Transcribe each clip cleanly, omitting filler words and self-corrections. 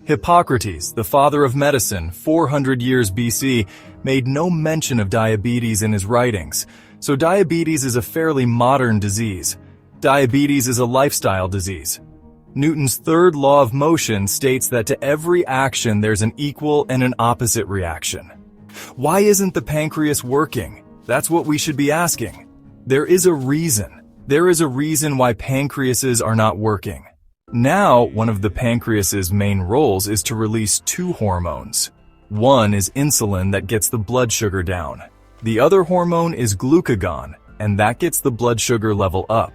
Hippocrates, the father of medicine, 400 years BC, made no mention of diabetes in his writings, so diabetes is a fairly modern disease. Diabetes is a lifestyle disease. Newton's third law of motion states that to every action there's an equal and an opposite reaction. Why isn't the pancreas working? That's what we should be asking. There is a reason. There is a reason why pancreases are not working. Now, one of the pancreas's main roles is to release two hormones. One is insulin that gets the blood sugar down. The other hormone is glucagon, and that gets the blood sugar level up.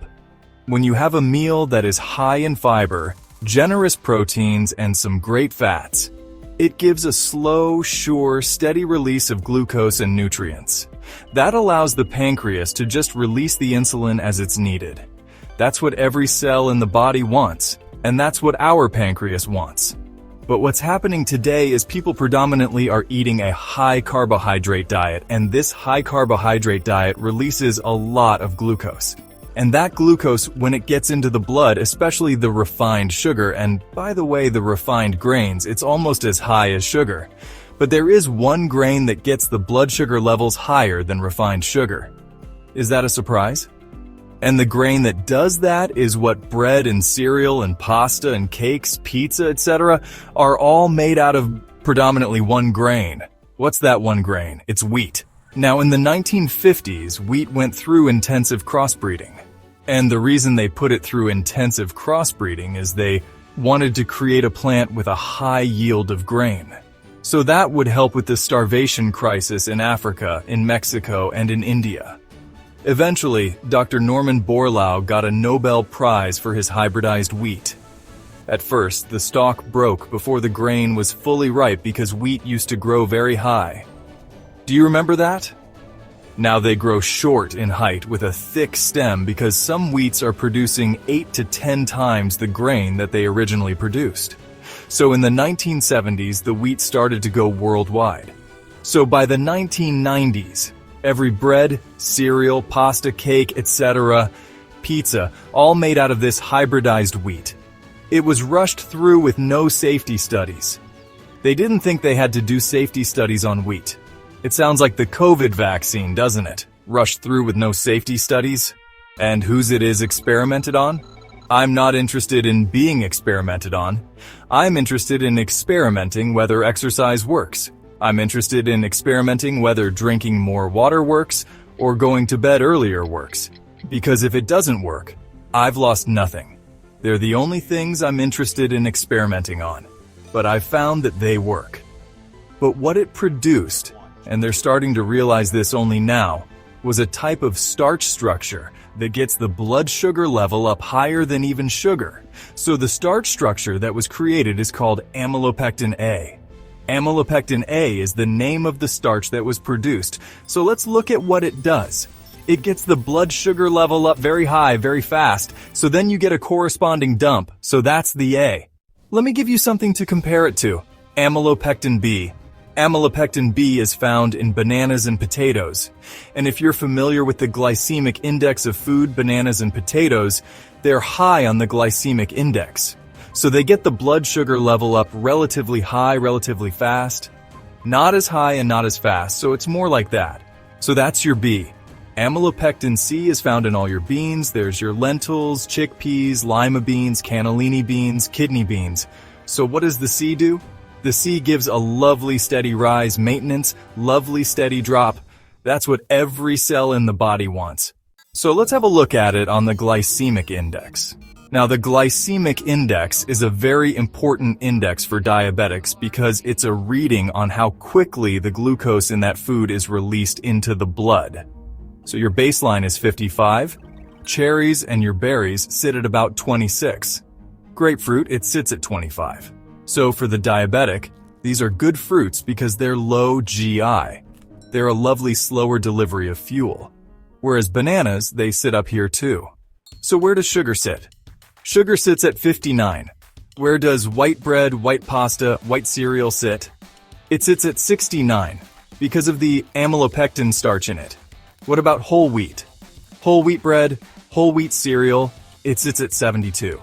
When you have a meal that is high in fiber, generous proteins, and some great fats, it gives a slow, sure, steady release of glucose and nutrients. That allows the pancreas to just release the insulin as it's needed. That's what every cell in the body wants, and that's what our pancreas wants. But what's happening today is people predominantly are eating a high-carbohydrate diet, and this high-carbohydrate diet releases a lot of glucose. And that glucose, when it gets into the blood, especially the refined sugar, and by the way, the refined grains, it's almost as high as sugar. But there is one grain that gets the blood sugar levels higher than refined sugar. Is that a surprise? And the grain that does that is what bread and cereal and pasta and cakes, pizza, etc. are all made out of predominantly one grain. What's that one grain? It's wheat. Now, in the 1950s, wheat went through intensive crossbreeding. And the reason they put it through intensive crossbreeding is they wanted to create a plant with a high yield of grain. So that would help with the starvation crisis in Africa, in Mexico, and in India. Eventually, Dr. Norman Borlaug got a Nobel Prize for his hybridized wheat. At first, the stalk broke before the grain was fully ripe because wheat used to grow very high. Do you remember that? Now they grow short in height with a thick stem because some wheats are producing 8 to 10 times the grain that they originally produced. So in the 1970s, the wheat started to go worldwide. So by the 1990s, every bread, cereal, pasta, cake, etc., pizza, all made out of this hybridized wheat. It was rushed through with no safety studies. They didn't think they had to do safety studies on wheat. It sounds like the COVID vaccine, doesn't it? Rushed through with no safety studies? And whose it is experimented on? I'm not interested in being experimented on. I'm interested in experimenting whether exercise works. I'm interested in experimenting whether drinking more water works or going to bed earlier works. Because if it doesn't work, I've lost nothing. They're the only things I'm interested in experimenting on. But I've found that they work. But what it produced, and they're starting to realize this only now, was a type of starch structure that gets the blood sugar level up higher than even sugar. So the starch structure that was created is called Amylopectin A. Amylopectin A is the name of the starch that was produced. So let's look at what it does. It gets the blood sugar level up very high, very fast, so then you get a corresponding dump, so that's the A. Let me give you something to compare it to. Amylopectin B. Amylopectin B is found in bananas and potatoes. And if you're familiar with the glycemic index of food, bananas and potatoes, they're high on the glycemic index. So they get the blood sugar level up relatively high, relatively fast. Not as high and not as fast, so it's more like that. So that's your B. Amylopectin C is found in all your beans. There's your lentils, chickpeas, lima beans, cannellini beans, kidney beans. So what does the C do? The C gives a lovely steady rise, maintenance, lovely steady drop. That's what every cell in the body wants. So let's have a look at it on the glycemic index. Now, the glycemic index is a very important index for diabetics because it's a reading on how quickly the glucose in that food is released into the blood. So your baseline is 55. Cherries and your berries sit at about 26. Grapefruit, it sits at 25. So for the diabetic, these are good fruits because they're low GI. They're a lovely slower delivery of fuel. Whereas bananas, they sit up here too. So where does sugar sit? Sugar sits at 59. Where does white bread, white pasta, white cereal sit? It sits at 69 because of the amylopectin starch in it. What about whole wheat? Whole wheat bread, whole wheat cereal, it sits at 72.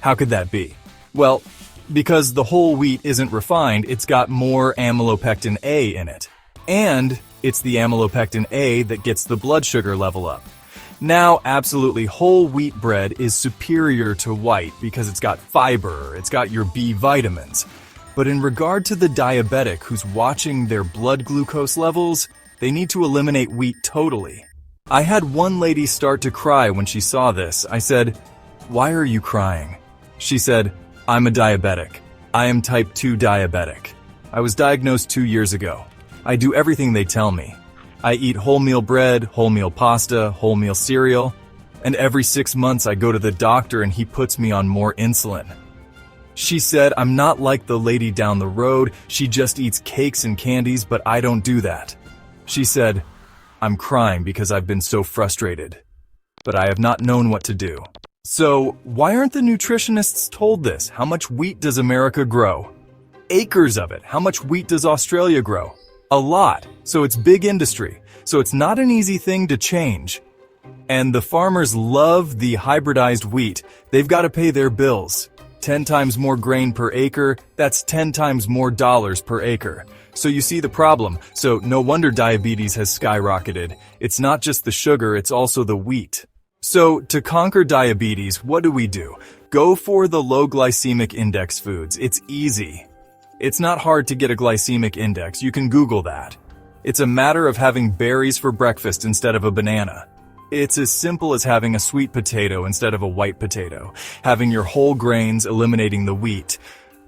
How could that be? Well, Because the whole wheat isn't refined, it's got more amylopectin A in it. And it's the amylopectin A that gets the blood sugar level up. Now, absolutely, whole wheat bread is superior to white because it's got fiber, it's got your B vitamins. But in regard to the diabetic who's watching their blood glucose levels, they need to eliminate wheat totally. I had one lady start to cry when she saw this. I said, "Why are you crying?" She said, "I'm a diabetic. I am type 2 diabetic. I was diagnosed 2 years ago. I do everything they tell me. I eat wholemeal bread, wholemeal pasta, wholemeal cereal, and every 6 months I go to the doctor and he puts me on more insulin." She said, "I'm not like the lady down the road. She just eats cakes and candies, but I don't do that." She said, "I'm crying because I've been so frustrated, but I have not known what to do." So, why aren't the nutritionists told this? How much wheat does America grow? Acres of it. How much wheat does Australia grow? A lot. So it's big industry. So it's not an easy thing to change. And the farmers love the hybridized wheat. They've got to pay their bills. 10 times more grain per acre, that's 10 times more dollars per acre. So you see the problem. So no wonder diabetes has skyrocketed. It's not just the sugar, it's also the wheat. So to conquer diabetes, what do? Go for the low glycemic index foods. It's easy. It's not hard to get a glycemic index. You can Google that. It's a matter of having berries for breakfast instead of a banana. It's as simple as having a sweet potato instead of a white potato, having your whole grains, eliminating the wheat.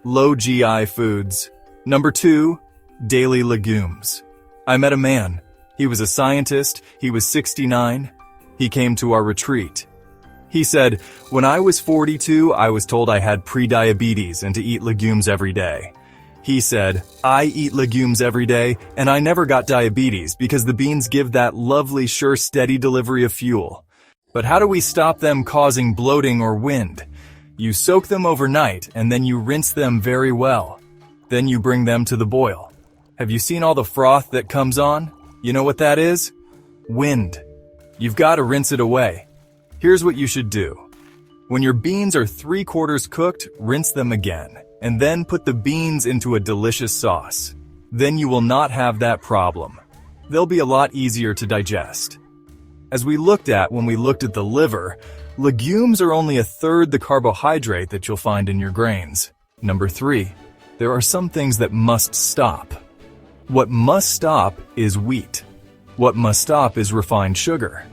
Low GI foods. Number 2, daily legumes. I met a man. He was a scientist. He was 69. He came to our retreat. He said, "When I was 42, I was told I had pre-diabetes and to eat legumes every day." He said, "I eat legumes every day, and I never got diabetes because the beans give that lovely, sure, steady delivery of fuel. But how do we stop them causing bloating or wind? You soak them overnight, and then you rinse them very well. Then you bring them to the boil. Have you seen all the froth that comes on? You know what that is? Wind. You've got to rinse it away. Here's what you should do. When your beans are 3/4 cooked, rinse them again. And then put the beans into a delicious sauce. Then you will not have that problem. They'll be a lot easier to digest." As we looked at when we looked at the liver, legumes are only 1/3 the carbohydrate that you'll find in your grains. Number 3, there are some things that must stop. What must stop is wheat. What must stop is refined sugar.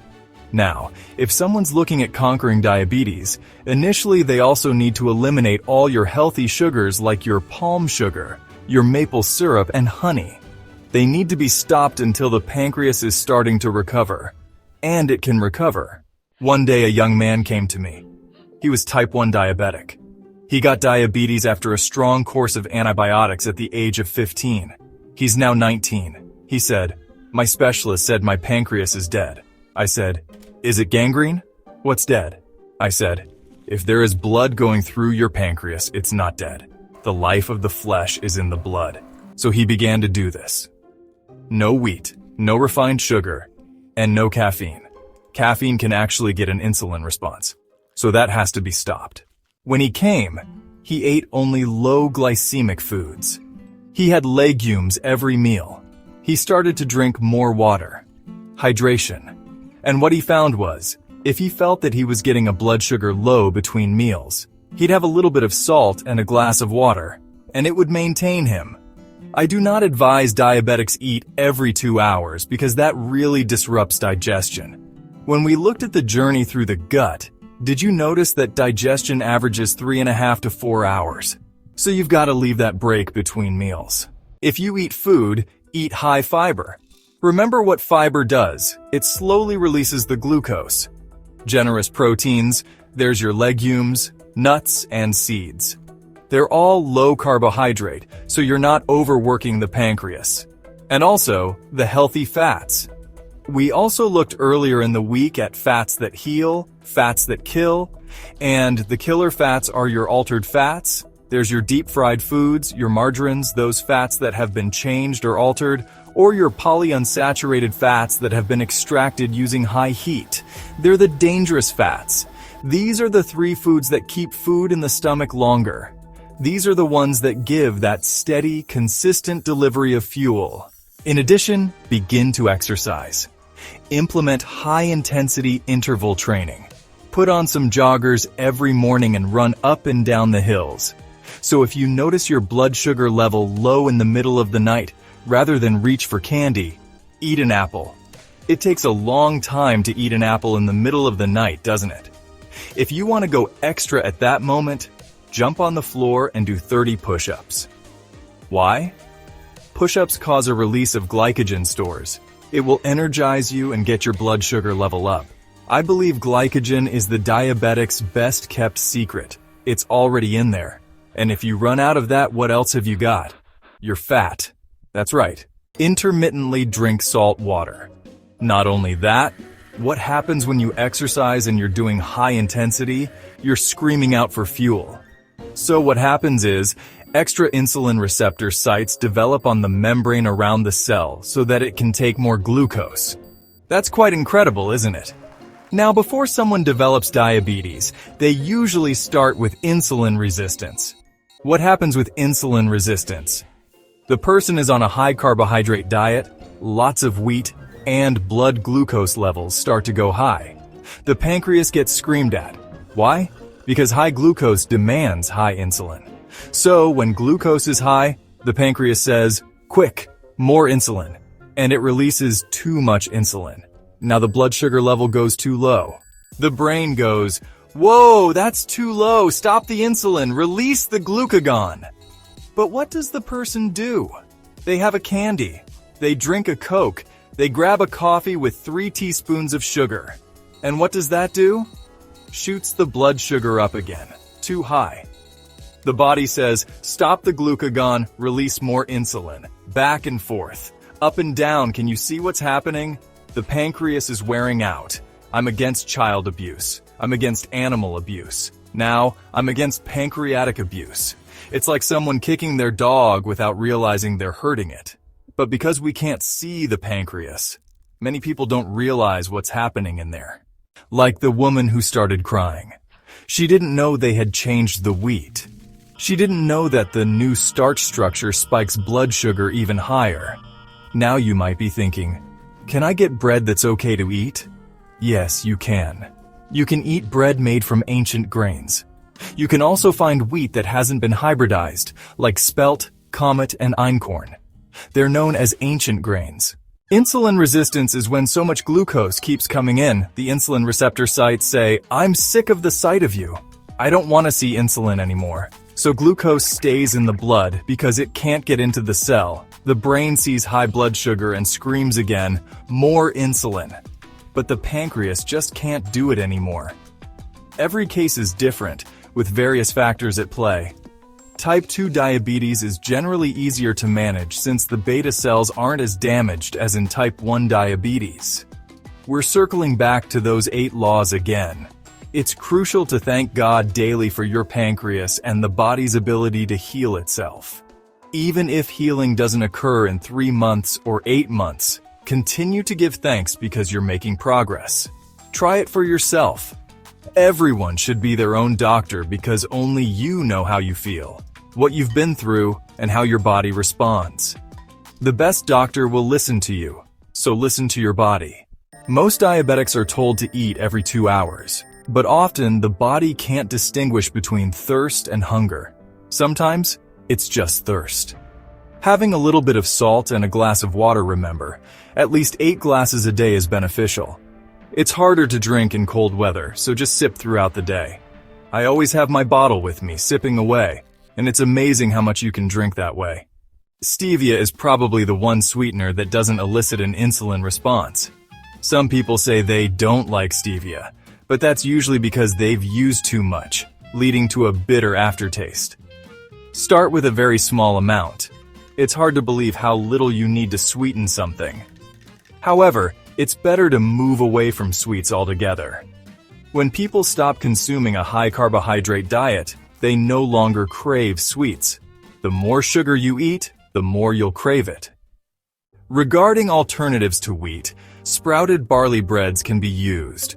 Now, if someone's looking at conquering diabetes, initially they also need to eliminate all your healthy sugars like your palm sugar, your maple syrup, and honey. They need to be stopped until the pancreas is starting to recover. And it can recover. One day a young man came to me. He was type 1 diabetic. He got diabetes after a strong course of antibiotics at the age of 15. He's now 19. He said, "My specialist said my pancreas is dead." I said, "Is it gangrene? What's dead?" I said, "If there is blood going through your pancreas, it's not dead. The life of the flesh is in the blood." So he began to do this. No wheat, no refined sugar, and no caffeine. Caffeine can actually get an insulin response. So that has to be stopped. When he came, he ate only low glycemic foods. He had legumes every meal. He started to drink more water. Hydration. And what he found was, if he felt that he was getting a blood sugar low between meals, he'd have a little bit of salt and a glass of water, and it would maintain him. I do not advise diabetics eat every 2 hours because that really disrupts digestion. When we looked at the journey through the gut, did you notice that digestion averages 3.5 to 4 hours? So you've got to leave that break between meals. If you eat food, eat high fiber. Remember what fiber does. It slowly releases the glucose. Generous proteins, there's your legumes, nuts, and seeds. They're all low carbohydrate, so you're not overworking the pancreas. And also, the healthy fats. We also looked earlier in the week at fats that heal, fats that kill, and the killer fats are your altered fats. There's your deep-fried foods, your margarines, those fats that have been changed or altered, or your polyunsaturated fats that have been extracted using high heat. They're the dangerous fats. These are the 3 foods that keep food in the stomach longer. These are the ones that give that steady, consistent delivery of fuel. In addition, begin to exercise. Implement high-intensity interval training. Put on some joggers every morning and run up and down the hills. So if you notice your blood sugar level low in the middle of the night, rather than reach for candy, eat an apple. It takes a long time to eat an apple in the middle of the night, doesn't it? If you want to go extra at that moment, jump on the floor and do 30 push-ups. Why? Push-ups cause a release of glycogen stores. It will energize you and get your blood sugar level up. I believe glycogen is the diabetic's best-kept secret. It's already in there. And if you run out of that, what else have you got? You're fat. That's right. Intermittently drink salt water. Not only that, what happens when you exercise and you're doing high intensity? You're screaming out for fuel. So what happens is, extra insulin receptor sites develop on the membrane around the cell so that it can take more glucose. That's quite incredible, isn't it? Now, before someone develops diabetes, they usually start with insulin resistance. What happens with insulin resistance? The person is on a high carbohydrate diet, lots of wheat, and blood glucose levels start to go high. The pancreas gets screamed at. Why? Because high glucose demands high insulin. So when glucose is high, the pancreas says, "Quick, more insulin," and it releases too much insulin. Now the blood sugar level goes too low. The brain goes, "Whoa, that's too low, stop the insulin, release the glucagon." But what does the person do? They have a candy, they drink a Coke, they grab a coffee with 3 teaspoons of sugar. And what does that do? Shoots the blood sugar up again, too high. The body says, "Stop the glucagon, release more insulin." Back and forth, up and down. Can you see what's happening? The pancreas is wearing out. I'm against child abuse. I'm against animal abuse. Now, I'm against pancreatic abuse. It's like someone kicking their dog without realizing they're hurting it. But because we can't see the pancreas, many people don't realize what's happening in there. Like the woman who started crying. She didn't know they had changed the wheat. She didn't know that the new starch structure spikes blood sugar even higher. Now you might be thinking, can I get bread that's okay to eat? Yes, you can. You can eat bread made from ancient grains. You can also find wheat that hasn't been hybridized, like spelt, comet, and einkorn. They're known as ancient grains. Insulin resistance is when so much glucose keeps coming in, the insulin receptor sites say, "I'm sick of the sight of you. I don't want to see insulin anymore." So glucose stays in the blood because it can't get into the cell. The brain sees high blood sugar and screams again, "More insulin." But the pancreas just can't do it anymore. Every case is different, with various factors at play. Type 2 diabetes is generally easier to manage since the beta cells aren't as damaged as in type 1 diabetes. We're circling back to those 8 laws again. It's crucial to thank God daily for your pancreas and the body's ability to heal itself. Even if healing doesn't occur in 3 months or 8 months, continue to give thanks because you're making progress. Try it for yourself. Everyone should be their own doctor because only you know how you feel, what you've been through, and how your body responds. The best doctor will listen to you, so listen to your body. Most diabetics are told to eat every 2 hours, but often the body can't distinguish between thirst and hunger. Sometimes, it's just thirst. Having a little bit of salt and a glass of water, remember, at least 8 glasses a day is beneficial. It's harder to drink in cold weather, so just sip throughout the day. I always have my bottle with me, sipping away, and it's amazing how much you can drink that way. Stevia is probably the one sweetener that doesn't elicit an insulin response. Some people say they don't like stevia, but that's usually because they've used too much, leading to a bitter aftertaste. Start with a very small amount. It's hard to believe how little you need to sweeten something. However, it's better to move away from sweets altogether. When people stop consuming a high-carbohydrate diet, they no longer crave sweets. The more sugar you eat, the more you'll crave it. Regarding alternatives to wheat, sprouted barley breads can be used.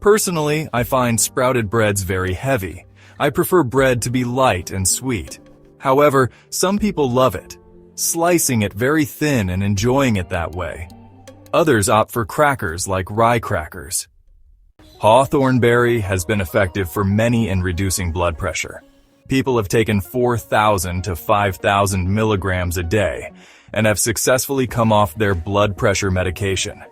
Personally, I find sprouted breads very heavy, I prefer bread to be light and sweet. However, some people love it, slicing it very thin and enjoying it that way. Others opt for crackers like rye crackers. Hawthorn berry has been effective for many in reducing blood pressure. People have taken 4,000 to 5,000 milligrams a day and have successfully come off their blood pressure medication.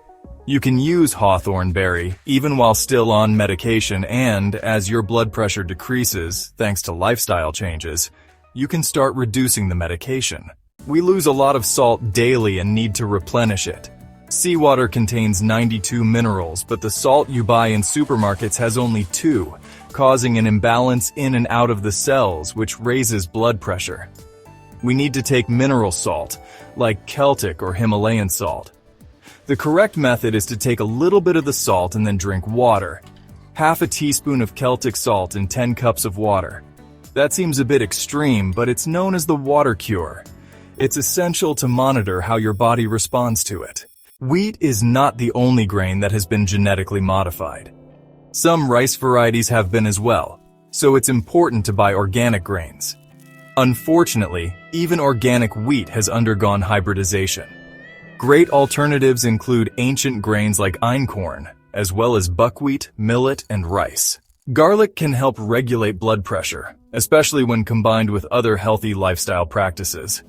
You can use hawthorn berry even while still on medication, and as your blood pressure decreases thanks to lifestyle changes, you can start reducing the medication. We lose a lot of salt daily and need to replenish it. Seawater contains 92 minerals, but the salt you buy in supermarkets has only 2, causing an imbalance in and out of the cells, which raises blood pressure. We need to take mineral salt, like Celtic or Himalayan salt. The correct method is to take a little bit of the salt and then drink water. Half a teaspoon of Celtic salt in 10 cups of water. That seems a bit extreme, but it's known as the water cure. It's essential to monitor how your body responds to it. Wheat is not the only grain that has been genetically modified. Some rice varieties have been as well, so it's important to buy organic grains. Unfortunately, even organic wheat has undergone hybridization. Great alternatives include ancient grains like einkorn, as well as buckwheat, millet, and rice. Garlic can help regulate blood pressure, especially when combined with other healthy lifestyle practices.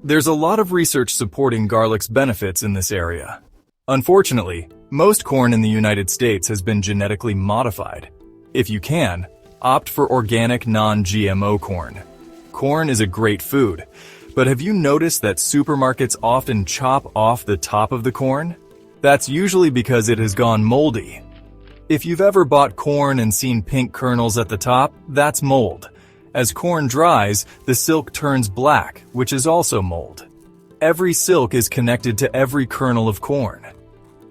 There's a lot of research supporting garlic's benefits in this area. Unfortunately, most corn in the United States has been genetically modified. If you can, opt for organic non-GMO corn. Corn is a great food, but have you noticed that supermarkets often chop off the top of the corn? That's usually because it has gone moldy. If you've ever bought corn and seen pink kernels at the top, that's mold. As corn dries, the silk turns black, which is also mold. Every silk is connected to every kernel of corn.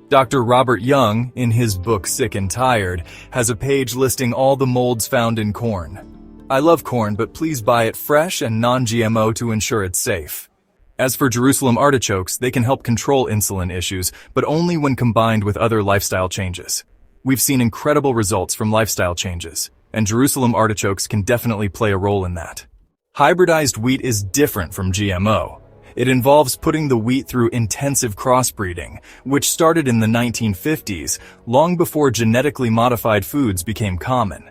Dr. Robert Young, in his book Sick and Tired, has a page listing all the molds found in corn. I love corn, but please buy it fresh and non-GMO to ensure it's safe. As for Jerusalem artichokes, they can help control insulin issues, but only when combined with other lifestyle changes. We've seen incredible results from lifestyle changes, and Jerusalem artichokes can definitely play a role in that. Hybridized wheat is different from GMO. It involves putting the wheat through intensive crossbreeding, which started in the 1950s, long before genetically modified foods became common.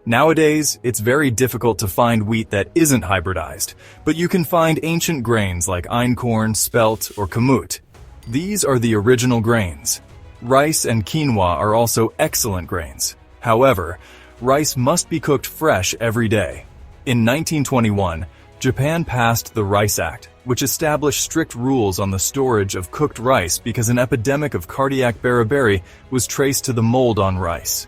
Nowadays, it's very difficult to find wheat that isn't hybridized, but you can find ancient grains like einkorn, spelt, or kamut. These are the original grains. Rice and quinoa are also excellent grains. However, rice must be cooked fresh every day. In 1921, Japan passed the Rice Act, which established strict rules on the storage of cooked rice because an epidemic of cardiac beriberi was traced to the mold on rice.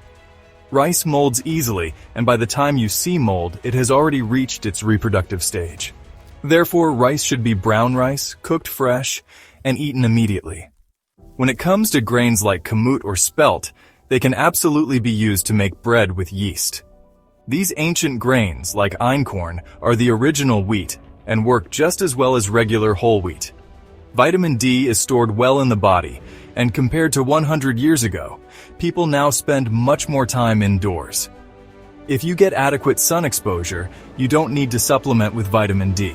Rice molds easily, and by the time you see mold, it has already reached its reproductive stage. Therefore, rice should be brown rice, cooked fresh, and eaten immediately. When it comes to grains like kamut or spelt, they can absolutely be used to make bread with yeast. These ancient grains, like einkorn, are the original wheat and work just as well as regular whole wheat. Vitamin D is stored well in the body, and compared to 100 years ago, people now spend much more time indoors. If you get adequate sun exposure, you don't need to supplement with vitamin D.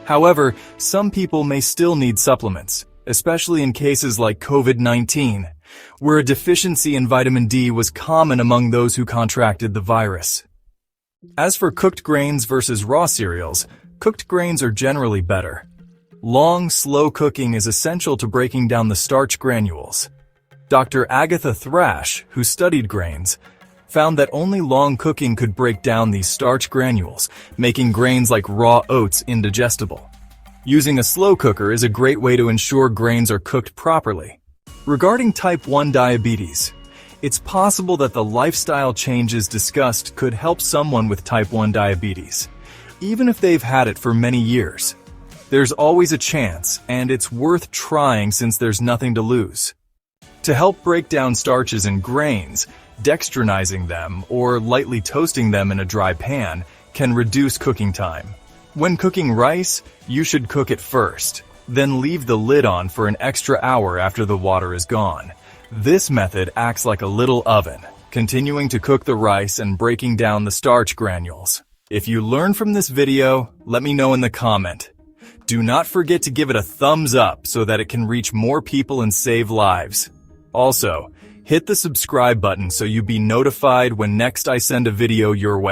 However, some people may still need supplements, especially in cases like COVID-19, where a deficiency in vitamin D was common among those who contracted the virus. As for cooked grains versus raw cereals, cooked grains are generally better. Long, slow cooking is essential to breaking down the starch granules. Dr. Agatha Thrash, who studied grains, found that only long cooking could break down these starch granules, making grains like raw oats indigestible. Using a slow cooker is a great way to ensure grains are cooked properly. Regarding type 1 diabetes, it's possible that the lifestyle changes discussed could help someone with type 1 diabetes, even if they've had it for many years. There's always a chance, and it's worth trying since there's nothing to lose. To help break down starches in grains, dextrinizing them or lightly toasting them in a dry pan can reduce cooking time. When cooking rice, you should cook it first, then leave the lid on for an extra hour after the water is gone. This method acts like a little oven, continuing to cook the rice and breaking down the starch granules. If you learn from this video, let me know in the comment. Do not forget to give it a thumbs up so that it can reach more people and save lives. Also, hit the subscribe button so you be notified when next I send a video your way.